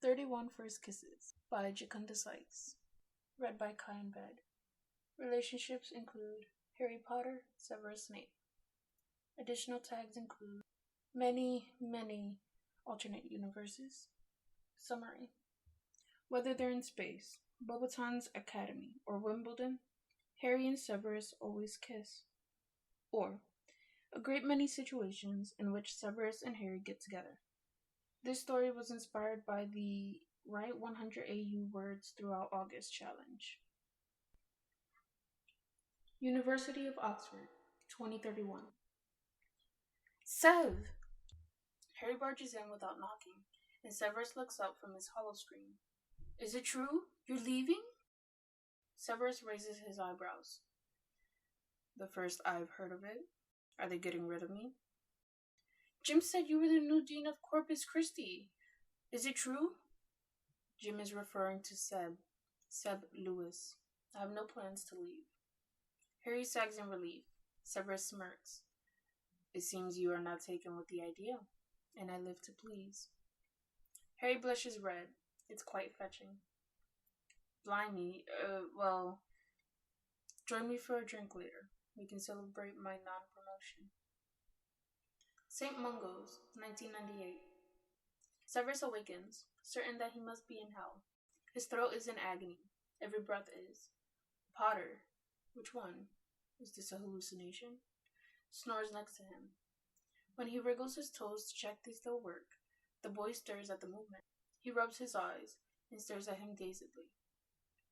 31 First Kisses by Jacunda Sykes. Read by Kaiinbed. Relationships include Harry Potter, Severus Snape. Additional tags include many alternate universes. Summary. Whether they're in space, Bobaton's Academy, or Wimbledon, Harry and Severus always kiss. Or a great many situations in which Severus and Harry get together. This story was inspired by the Write 100 AU Words Throughout August challenge. University of Oxford, 2031. Sev! Harry barges in without knocking, and Severus looks up from his holoscreen. Is it true? You're leaving? Severus raises his eyebrows. The first I've heard of it. Are they getting rid of me? Jim said you were the new dean of Corpus Christi. Is it true? Jim is referring to Seb Lewis. I have no plans to leave. Harry sags in relief. Severus smirks. It seems you are not taken with the idea, and I live to please. Harry blushes red. It's quite fetching. Blimey, join me for a drink later. We can celebrate my non-promotion. St. Mungo's, 1998. Severus awakens, certain that he must be in hell. His throat is in agony. Every breath is. Potter. Which one? Is this a hallucination? Snores next to him. When he wriggles his toes to check they still work, the boy stirs at the movement. He rubs his eyes and stares at him dazedly.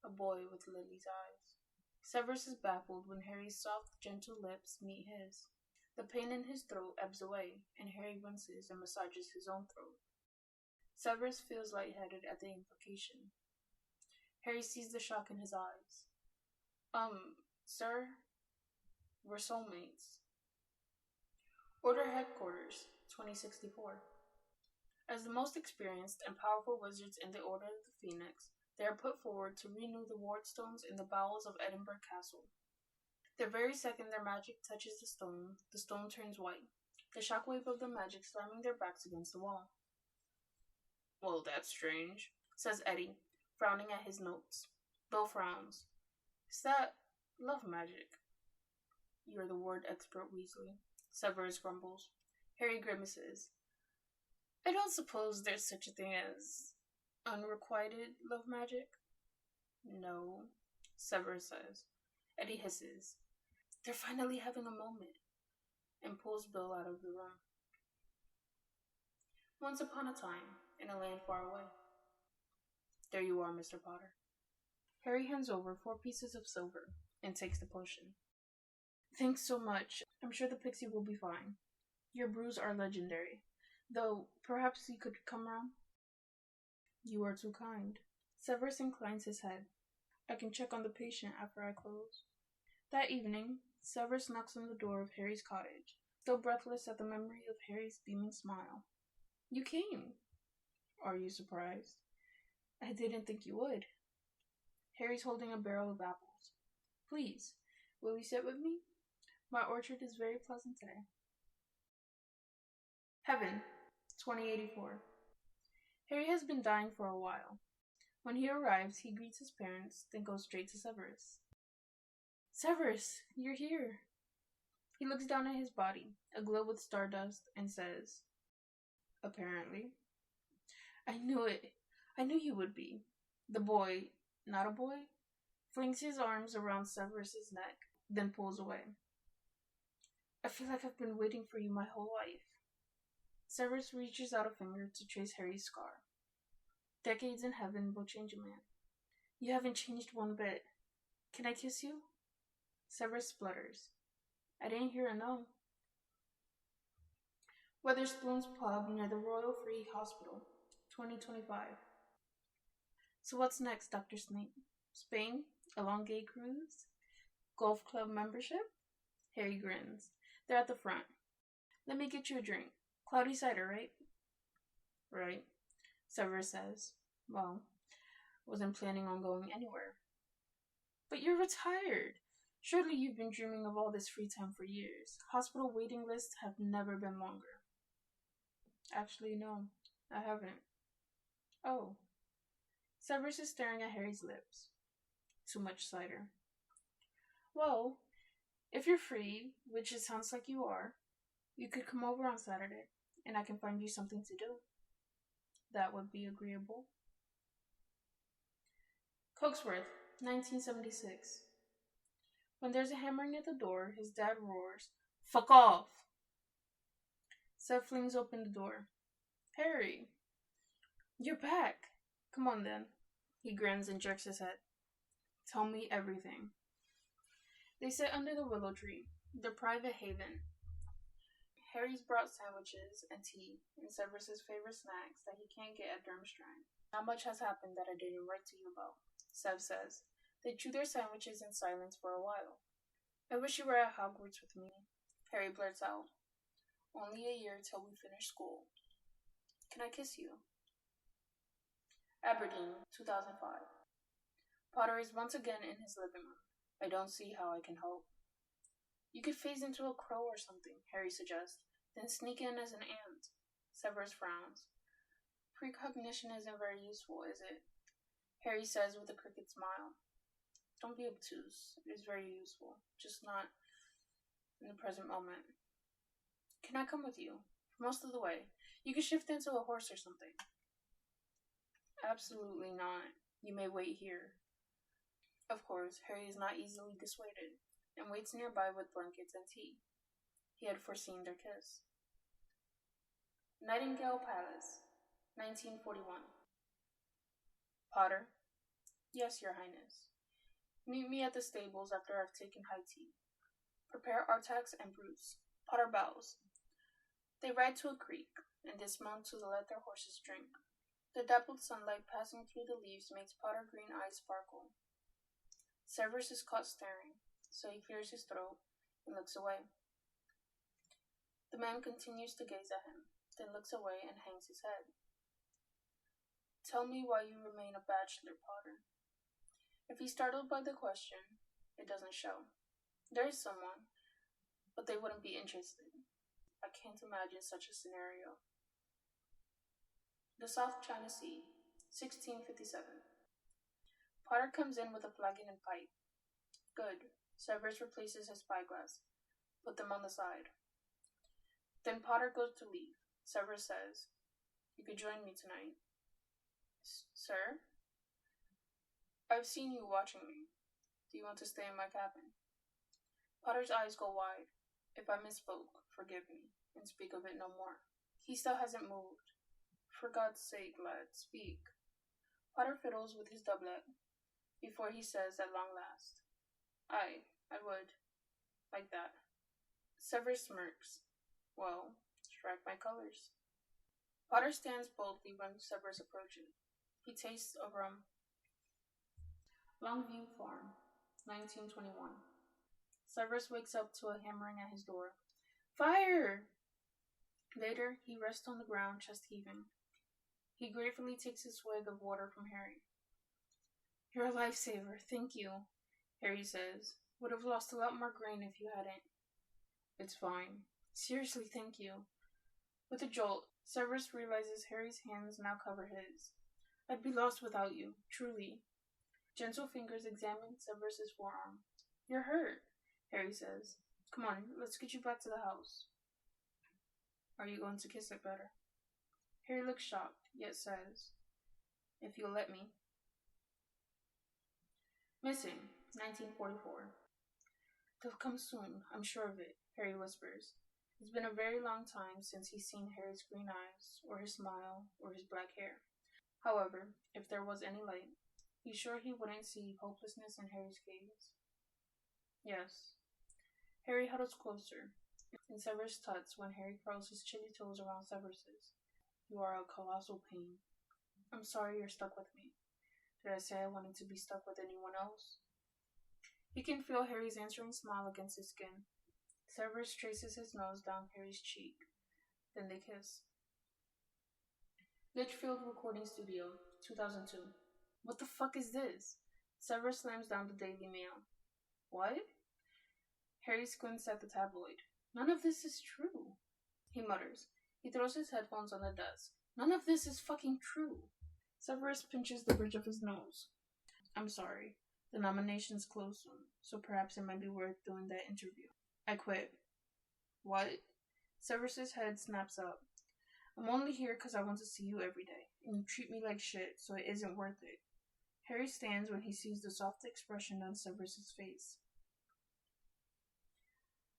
A boy with Lily's eyes. Severus is baffled when Harry's soft, gentle lips meet his. The pain in his throat ebbs away, and Harry winces and massages his own throat. Severus feels lightheaded at the implication. Harry sees the shock in his eyes. Sir? We're soulmates. Order Headquarters, 2064. As the most experienced and powerful wizards in the Order of the Phoenix, they are put forward to renew the wardstones in the bowels of Edinburgh Castle. The very second their magic touches the stone turns white, the shockwave of the magic slamming their backs against the wall. Well, that's strange, says Eddie, frowning at his notes. Bill frowns. Is that love magic? You're the word expert, Weasley. Severus grumbles. Harry grimaces. I don't suppose there's such a thing as unrequited love magic? No, Severus says. Eddie hisses. They're finally having a moment, and pulls Bill out of the room. Once upon a time, in a land far away. There you are, Mr. Potter. Harry hands over 4 pieces of silver and takes the potion. Thanks so much. I'm sure the pixie will be fine. Your brews are legendary, though perhaps you could come round? You are too kind. Severus inclines his head. I can check on the patient after I close. That evening, Severus knocks on the door of Harry's cottage, still breathless at the memory of Harry's beaming smile. You came. Are you surprised? I didn't think you would. Harry's holding a barrel of apples. Please, will you sit with me? My orchard is very pleasant today. Heaven, 2084. Harry has been dying for a while. When he arrives, he greets his parents, then goes straight to Severus. Severus, you're here. He looks down at his body, aglow with stardust, and says, Apparently. I knew it. I knew you would be. The boy, not a boy, flings his arms around Severus's neck, then pulls away. I feel like I've been waiting for you my whole life. Severus reaches out a finger to trace Harry's scar. Decades in heaven will change a man. You haven't changed one bit. Can I kiss you? Severus splutters. I didn't hear a no. Weatherspoon's Pub near the Royal Free Hospital, 2025. So what's next, Dr. Snape? Spain? A long gay cruise? Golf club membership? Harry grins. They're at the front. Let me get you a drink. Cloudy cider, right? Right, Severus says. Well, wasn't planning on going anywhere. But you're retired. Surely you've been dreaming of all this free time for years. Hospital waiting lists have never been longer. Actually, no, I haven't. Oh. Severus is staring at Harry's lips. Too much cider. Well, if you're free, which it sounds like you are, you could come over on Saturday, and I can find you something to do. That would be agreeable. Coaksworth, 1976. When there's a hammering at the door, his dad roars, "Fuck off!" Seth flings open the door. "Harry, you're back. Come on then." He grins and jerks his head. "Tell me everything." They sit under the willow tree, their private haven. Harry's brought sandwiches and tea, and Severus's favorite snacks that he can't get at Durmstrang. "Not much has happened that I didn't write to you about," Sev says. They chew their sandwiches in silence for a while. "I wish you were at Hogwarts with me," Harry blurts out. "Only a year till we finish school. Can I kiss you?" Aberdeen, 2005. Potter is once again in his living room. "I don't see how I can help." "You could phase into a crow or something," Harry suggests, "then sneak in as an ant." Severus frowns. "Precognition isn't very useful, is it?" Harry says with a crooked smile. "Don't be obtuse. It is very useful, just not in the present moment." "Can I come with you? For most of the way. You could shift into a horse or something." "Absolutely not. You may wait here." Of course, Harry is not easily dissuaded, and waits nearby with blankets and tea. He had foreseen their kiss. Nightingale Palace, 1941. Potter. "Yes, Your Highness. Meet me at the stables after I've taken high tea. Prepare Artax and Bruce." Potter bows. They ride to a creek, and dismount to let their horses drink. The dappled sunlight passing through the leaves makes Potter green eyes sparkle. Severus is caught staring, so he clears his throat and looks away. The man continues to gaze at him, then looks away and hangs his head. "Tell me why you remain a bachelor, Potter." If he's startled by the question, it doesn't show. There is someone, but they wouldn't be interested. I can't imagine such a scenario. The South China Sea, 1657. Potter comes in with a flagon and pipe. "Good." Severus replaces his spyglass. "Put them on the side." Then Potter goes to leave. Severus says, "You could join me tonight." "Sir?" "I've seen you watching me. Do you want to stay in my cabin?" Potter's eyes go wide. "If I misspoke, forgive me, and speak of it no more." He still hasn't moved. "For God's sake, lad, speak." Potter fiddles with his doublet before he says at long last, I would. Like that." Severus smirks. "Well, strike my colors." Potter stands boldly when Severus approaches. He tastes of rum. Longview Farm, 1921. Severus wakes up to a hammering at his door. "Fire!" Later, he rests on the ground, chest heaving. He gratefully takes a swig of water from Harry. "You're a lifesaver, thank you," Harry says. "Would have lost a lot more grain if you hadn't." "It's fine. Seriously, thank you." With a jolt, Severus realizes Harry's hands now cover his. "I'd be lost without you, truly." Gentle fingers examine Severus's forearm. "You're hurt," Harry says. "Come on, let's get you back to the house." "Are you going to kiss it better?" Harry looks shocked, yet says, "If you'll let me." Missing, 1944. "They'll come soon, I'm sure of it," Harry whispers. It's been a very long time since he's seen Harry's green eyes, or his smile, or his black hair. However, if there was any light, he's sure he wouldn't see hopelessness in Harry's gaze. "Yes." Harry huddles closer, and Severus tuts when Harry curls his chilly toes around Severus's. "You are a colossal pain. I'm sorry you're stuck with me. Did I say I wanted to be stuck with anyone else?" He can feel Harry's answering smile against his skin. Severus traces his nose down Harry's cheek. Then they kiss. Litchfield Recording Studio, 2002. What the fuck is this? Severus slams down the Daily Mail. What? Harry squints at the tabloid. None of this is true. He mutters. He throws his headphones on the desk. None of this is fucking true. Severus pinches the bridge of his nose. I'm sorry. The nomination's closed soon, so perhaps it might be worth doing that interview. I quit. What? Severus's head snaps up. I'm only here because I want to see you every day, and you treat me like shit, so it isn't worth it. Harry stands when he sees the soft expression on Severus's face.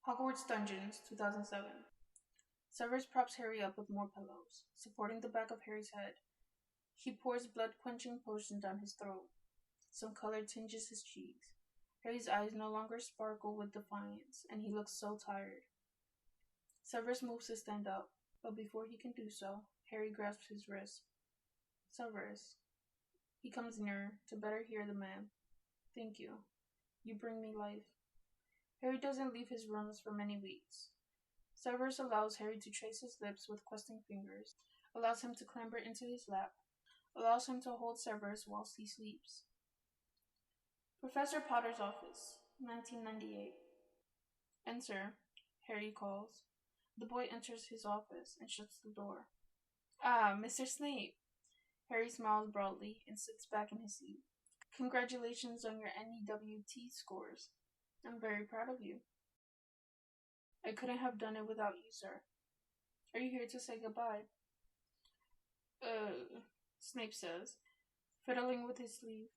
Hogwarts Dungeons, 2007. Severus props Harry up with more pillows, supporting the back of Harry's head. He pours blood-quenching potion down his throat. Some color tinges his cheeks. Harry's eyes no longer sparkle with defiance, and he looks so tired. Severus moves to stand up, but before he can do so, Harry grasps his wrist. Severus. He comes nearer, to better hear the man. Thank you. You bring me life. Harry doesn't leave his rooms for many weeks. Severus allows Harry to trace his lips with questing fingers, allows him to clamber into his lap, allows him to hold Severus whilst he sleeps. Professor Potter's office, 1998. Enter, Harry calls. The boy enters his office and shuts the door. Ah, Mr. Snape. Harry smiles broadly and sits back in his seat. Congratulations on your NEWT scores. I'm very proud of you. I couldn't have done it without you, sir. Are you here to say goodbye? Snape says, fiddling with his sleeve.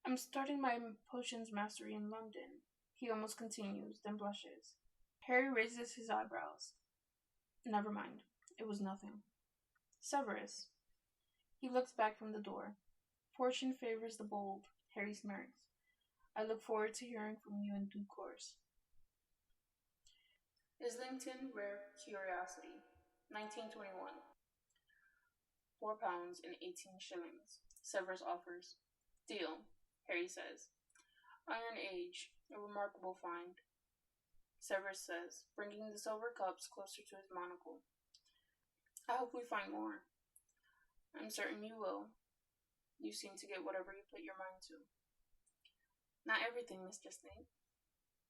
I'm starting my potions mastery in London, he almost continues, then blushes. Harry raises his eyebrows. Never mind. It was nothing. Severus. He looks back from the door. Fortune favors the bold, Harry smirks. I look forward to hearing from you in due course. Islington Rare Curiosity, 1921. £4 and 18 shillings. Severus offers. Deal, Harry says. Iron Age, a remarkable find. Severus says, bringing the silver cups closer to his monocle. I hope we find more. I'm certain you will. You seem to get whatever you put your mind to. Not everything, Mr. Snape,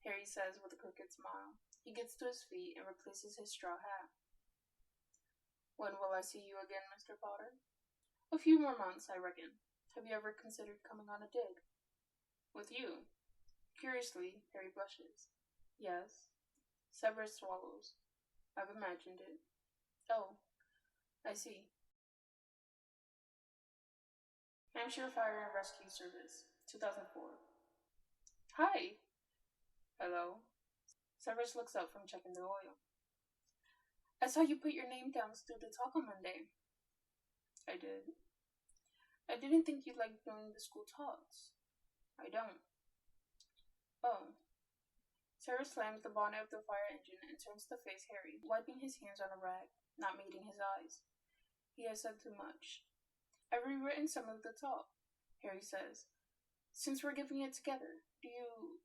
Harry says with a crooked smile. He gets to his feet and replaces his straw hat. When will I see you again, Mr. Potter? A few more months, I reckon. Have you ever considered coming on a dig? With you? Curiously, Harry blushes. Yes. Severus swallows. I've imagined it. Oh, I see. Hampshire Fire and Rescue Service, 2004. Hi. Hello. Severus looks up from checking the oil. I saw you put your name down to the talk on Monday. I did. I didn't think you liked doing the school talks. I don't. Oh. Severus slams the bonnet of the fire engine and turns to face Harry, wiping his hands on a rag, not meeting his eyes. He has said too much. I've rewritten some of the talk, Harry says. Since we're giving it together, do you,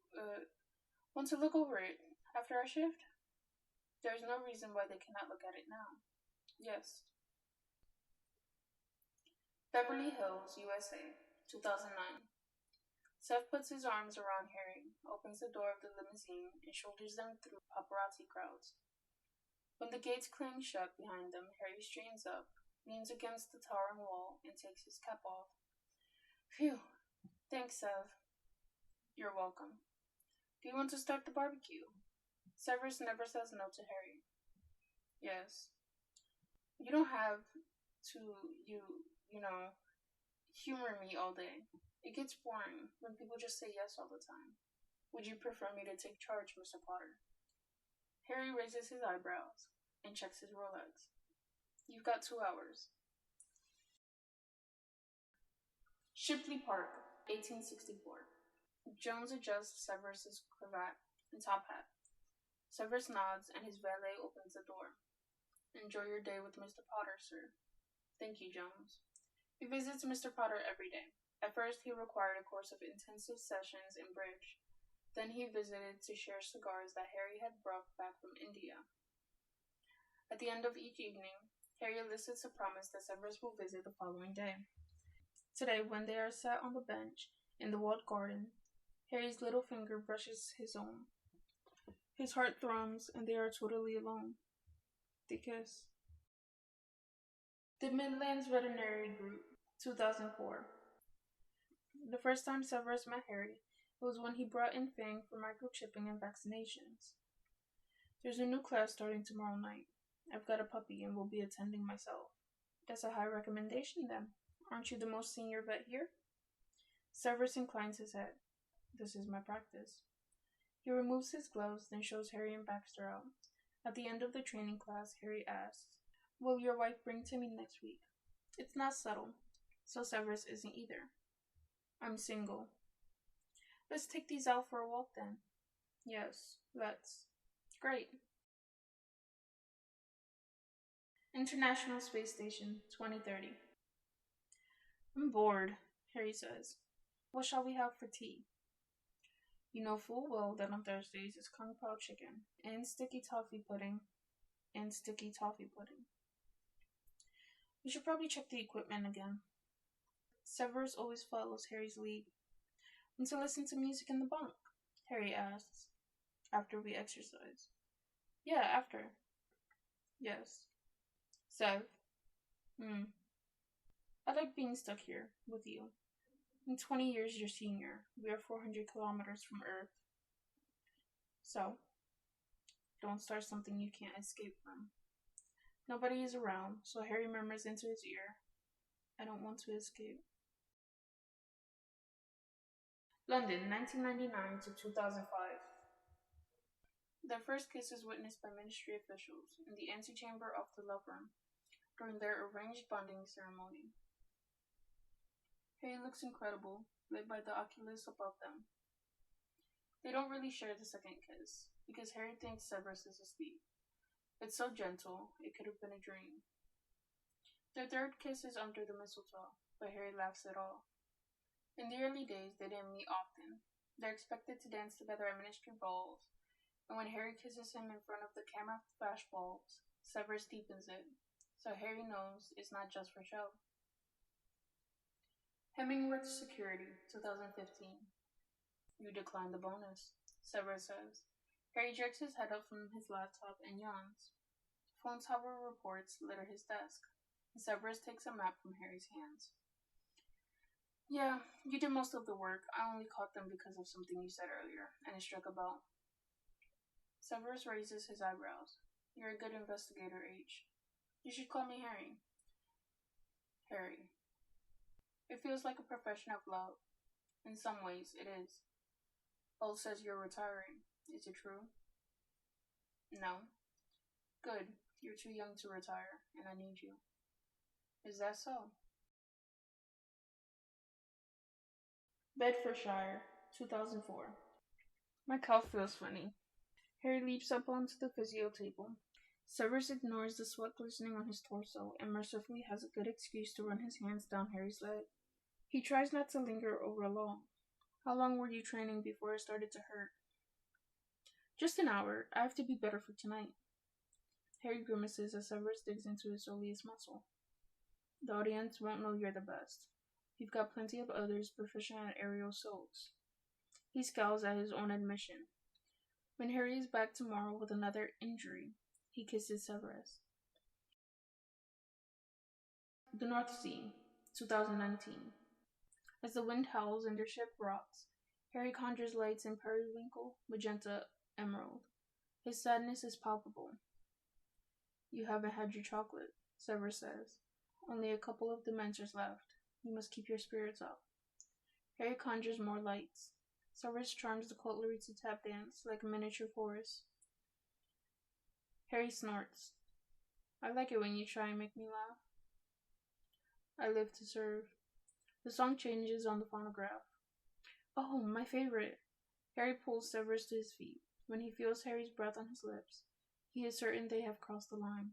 want to look over it after our shift? There's no reason why they cannot look at it now. Yes. Beverly Hills, USA, 2009. Seth puts his arms around Harry, opens the door of the limousine, and shoulders them through paparazzi crowds. When the gates clang shut behind them, Harry straightens up, leans against the towering wall, and takes his cap off. Phew. Thanks, Sev. You're welcome. Do you want to start the barbecue? Severus never says no to Harry. Yes. You don't have to, humor me all day. It gets boring when people just say yes all the time. Would you prefer me to take charge, Mr. Potter? Harry raises his eyebrows and checks his Rolex. You've got 2 hours. Shipley Park, 1864. Jones adjusts Severus's cravat and top hat. Severus nods and his valet opens the door. Enjoy your day with Mr. Potter, sir. Thank you, Jones. He visits Mr. Potter every day. At first, he required a course of intensive sessions in bridge. Then he visited to share cigars that Harry had brought back from India. At the end of each evening, Harry elicits a promise that Severus will visit the following day. Today, when they are sat on the bench in the walled garden, Harry's little finger brushes his own. His heart thrums, and they are totally alone. They kiss. The Midlands Veterinary Group, 2004. The first time Severus met Harry was when he brought in Fang for microchipping and vaccinations. There's a new class starting tomorrow night. I've got a puppy and will be attending myself. That's a high recommendation then. Aren't you the most senior vet here? Severus inclines his head. This is my practice. He removes his gloves, then shows Harry and Baxter out. At the end of the training class, Harry asks, Will your wife bring Timmy next week? It's not subtle, so Severus isn't either. I'm single. Let's take these out for a walk then. Yes, let's. Great. International Space Station, 2030. I'm bored, Harry says. What shall we have for tea? You know full well that on Thursdays is Kung Pao chicken, and sticky toffee pudding. We should probably check the equipment again. Severus always follows Harry's lead. Want to listen to music in the bunk? Harry asks. After we exercise. Yeah, after. Yes. Sev. I like being stuck here, with you. In 20 years your senior. We are 400 kilometers from Earth. So, don't start something you can't escape from. Nobody is around, so Harry murmurs into his ear, I don't want to escape. London, 1999 to 2005. Their first kiss is witnessed by ministry officials in the antechamber of the love room during their arranged bonding ceremony. Harry looks incredible, lit by the oculus above them. They don't really share the second kiss, because Harry thinks Severus is asleep. It's so gentle, it could have been a dream. Their third kiss is under the mistletoe, but Harry laughs it off. In the early days, they didn't meet often. They're expected to dance together at ministry balls, and when Harry kisses him in front of the camera flash bulbs, Severus deepens it, so Harry knows it's not just for show. Hemingworth Security, 2015. You declined the bonus, Severus says. Harry jerks his head up from his laptop and yawns. Phone tower reports litter his desk, and Severus takes a map from Harry's hands. Yeah, you did most of the work. I only caught them because of something you said earlier, and it struck a bell. Severus raises his eyebrows. You're a good investigator, H. You should call me Harry. Harry. It feels like a profession of love. In some ways, it is. Old says you're retiring. Is it true? No. Good. You're too young to retire, and I need you. Is that so? Bedfordshire, 2004. My cough feels funny. Harry leaps up onto the physio table. Severus ignores the sweat glistening on his torso and mercifully has a good excuse to run his hands down Harry's leg. He tries not to linger over long. How long were you training before it started to hurt? Just an hour. I have to be better for tonight. Harry grimaces as Severus digs into his soleus muscle. The audience won't know you're the best. You've got plenty of others proficient at aerial assaults. He scowls at his own admission. When Harry is back tomorrow with another injury, he kisses Severus. The North Sea, 2019. As the wind howls and their ship rocks, Harry conjures lights in periwinkle, magenta, emerald. His sadness is palpable. You haven't had your chocolate, Severus says. Only a couple of dementors left. You must keep your spirits up. Harry conjures more lights. Severus charms the cutlery to tap dance like a miniature forest. Harry snorts. I like it when you try and make me laugh. I live to serve. The song changes on the phonograph. Oh, my favorite. Harry pulls Severus to his feet. When he feels Harry's breath on his lips, he is certain they have crossed the line.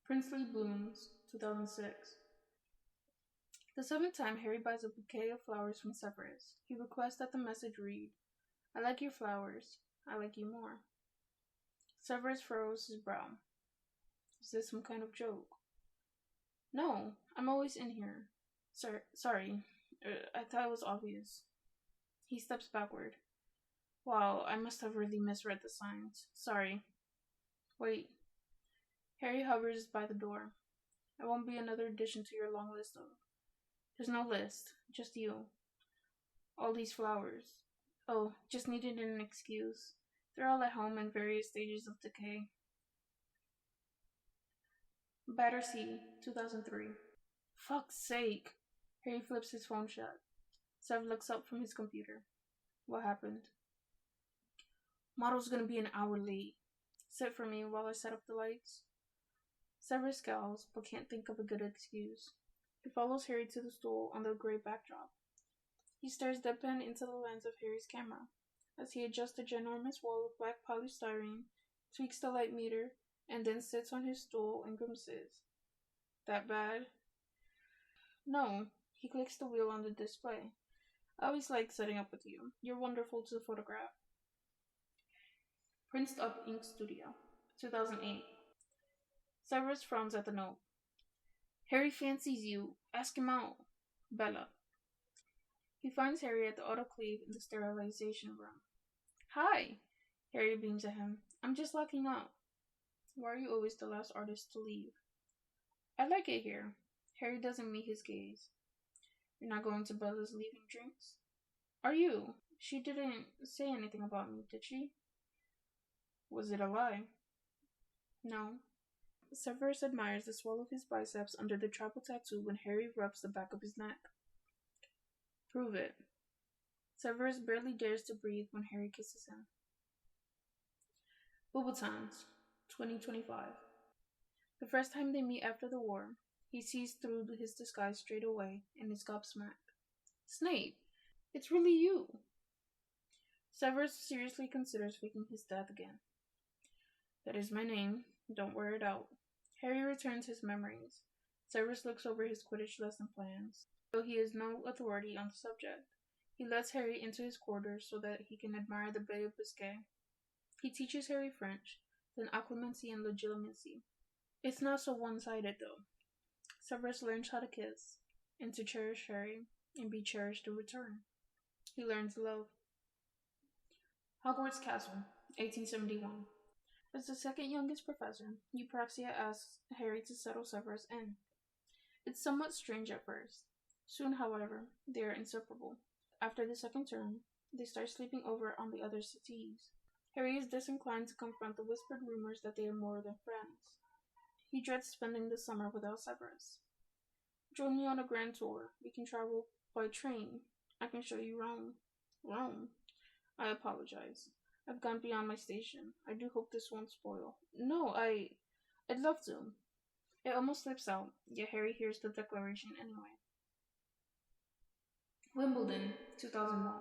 Princely Blooms, 2006. The seventh time Harry buys a bouquet of flowers from Severus, he requests that the message read, I like your flowers. I like you more. Severus furrows his brow. Is this some kind of joke? No, I'm always in here. Sorry. I thought it was obvious. He steps backward. Wow, I must have really misread the signs. Sorry. Wait. Harry hovers by the door. I won't be another addition to your long list of. There's no list, just you. All these flowers. Oh, just needed an excuse. They're all at home in various stages of decay. Battersea, 2003. Fuck's sake. Harry flips his phone shut. Sev looks up from his computer. What happened? Model's gonna be an hour late. Sit for me while I set up the lights. Severus scowls, but can't think of a good excuse. He follows Harry to the stool on the gray backdrop. He stares deadpan into the lens of Harry's camera as he adjusts a ginormous wall of black polystyrene, tweaks the light meter, and then sits on his stool and grimaces. That bad? No. He clicks the wheel on the display. I always like setting up with you. You're wonderful to photograph. Printed Up Ink Studio, 2008. Severus frowns at the note. Harry fancies you. Ask him out. Bella. He finds Harry at the autoclave in the sterilization room. Hi! Harry beams at him. I'm just locking up. Why are you always the last artist to leave? I like it here. Harry doesn't meet his gaze. You're not going to Bella's leaving drinks? Are you? She didn't say anything about me, did she? Was it a lie? No. Severus admires the swell of his biceps under the tribal tattoo when Harry rubs the back of his neck. Prove it. Severus barely dares to breathe when Harry kisses him. Boobotons, 2025. The first time they meet after the war, he sees through his disguise straight away and is gobsmacked. Snape! It's really you! Severus seriously considers faking his death again. That is my name. Don't wear it out. Harry returns his memories. Severus looks over his Quidditch lesson plans. Though he has no authority on the subject, he lets Harry into his quarters so that he can admire the Bay of Biscay. He teaches Harry French, then acclimancy and legitimacy. It's not so one-sided, though. Severus learns how to kiss, and to cherish Harry, and be cherished in return. He learns love. Hogwarts Castle, 1871. As the second youngest professor, Eupraxia asks Harry to settle Severus in. It's somewhat strange at first. Soon, however, they are inseparable. After the second term, they start sleeping over on the other settees. Harry is disinclined to confront the whispered rumors that they are more than friends. He dreads spending the summer without Severus. Join me on a grand tour. We can travel by train. I can show you Rome. Rome? I apologize. I've gone beyond my station. I do hope this won't spoil. No, I'd love to. It almost slips out, yet Harry hears the declaration anyway. Wimbledon, 2001.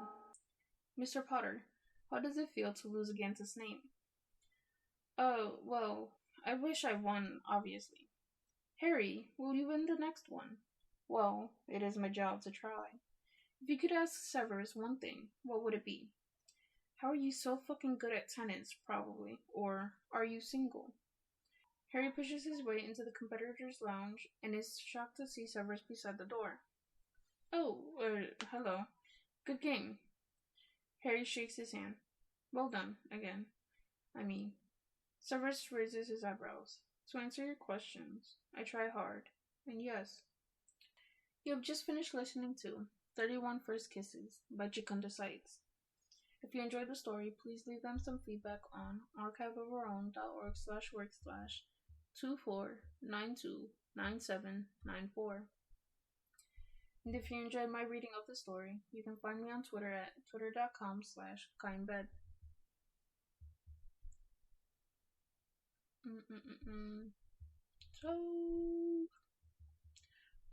Mr. Potter, how does it feel to lose again to Snape? Oh, well, I wish I won, obviously. Harry, will you win the next one? Well, it is my job to try. If you could ask Severus one thing, what would it be? How are you so fucking good at tennis, probably? Or are you single? Harry pushes his way into the competitor's lounge and is shocked to see Severus beside the door. Oh, hello. Good game. Harry shakes his hand. Well done, again. Severus raises his eyebrows. To answer your questions, I try hard. And yes. You have just finished listening to 31 First Kisses by Jacunda Sykes. If you enjoyed the story, please leave them some feedback on archiveofourown.org/work/24929794. And if you enjoyed my reading of the story, you can find me on Twitter at twitter.com/Kaiinbed. So